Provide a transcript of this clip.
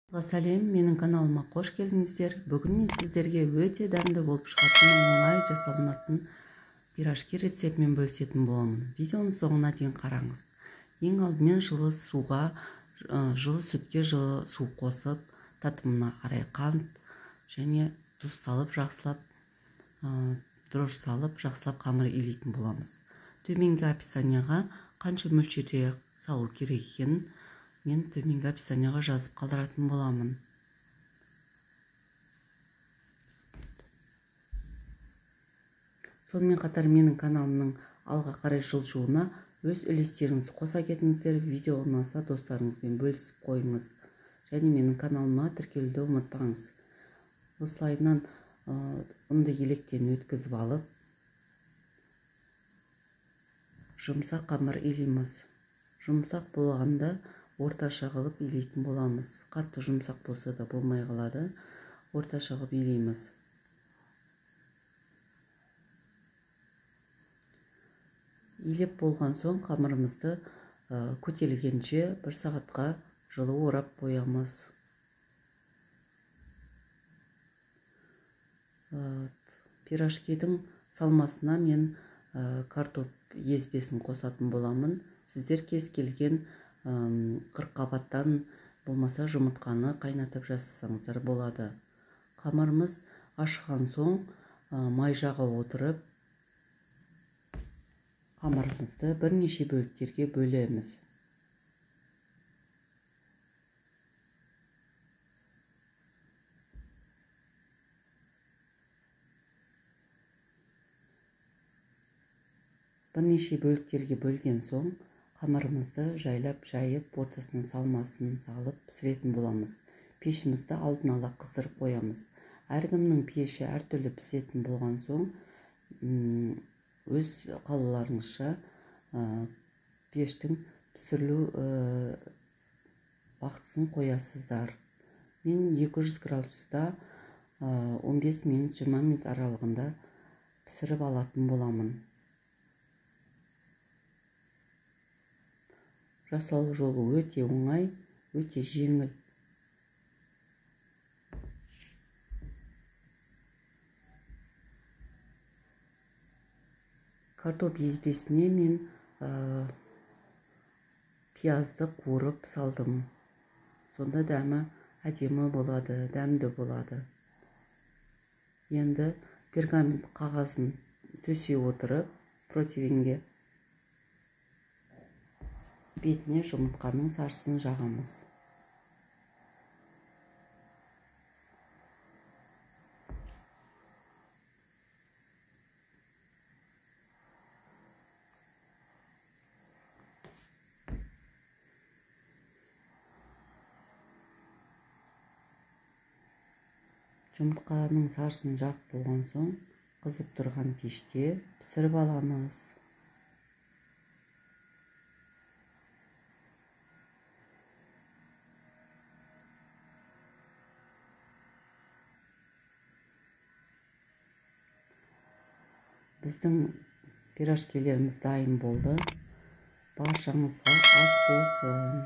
Сәлем, менің каналыма қош келдіңіздер. Бүгін мен сіздерге өте дәмді болып шығатын оңай жасалынатын пирожки рецептімен бөлісетін боламын. Видеоның соңына дейін қараңыз. Ең алдымен жылы сүтке жылы су қосып, татымына қарай қант және тұз салып, дрожж салып, жақсылап қамыр илейтін боламыз. Төменгі описанияға қанша мөлшерде салу керек екенін мен төменгі описанияға жазып қалдыратын боламын. Сонымен қатар менің каналымның алға қарай жылжуына өз үлестеріңізді қоса кетіңіздер. Видео ұнаса достарыңызбен бөлісіп қойыңыз. Және менің каналыма тіркелуді ұмытпаңыз. Осылайынан ұнды електен өткізіп алып, жұмсақ қамыр илейміз. Жұмсақ болғанда орташа қылып илейтін боламыз. Қатты жұмсақ болса да болмай қалады. Орташа қылып илейміз. Илеп болған соң қамырымызды көтерілгенше 1 сағатқа жылы орап қоямыз. Пирожкидің салмасына мен картоп езбесін қосатын боламын. Сіздер кез келген қырыққабаттан болмаса жұмыртқаны қайнатып жасасаңыздар болады. Қамырымыз ашыған соң май жаға отырып, қамырымызды бірнеше бөліктерге бөлеміз. Бірнеше бөліктерге бөлген соң қамырымызды жайлап жайып, ортасына салмасын салып пісіретін боламыз. Пешімізді алдын ала қыздырып қоямыз. Әркімнің пеші әртүрлі пісетін болған соң, өз қалауларыңызша пештің пісірілу уақытысын қоясыздар. Мен 200 градуста 15 минут 20 минут аралығында пісіріп алатын боламын. Жасалу жолы өте оңай, өте жеңіл. Картоп езбесіне мен пиязды қуырып салдым. Сонда дәмі әдемі болады, дәмді болады. Енді пергамент қағазын төсей отырып, противенге бетіне жұмыртқаның сарысын жағамыз. Жұмыртқаның сарысын жағып болған соң, қызып тұрған пеште пісіріп аламыз. Біздің пирожкилеріміз дайын болды. Баршаңызға ас болсын.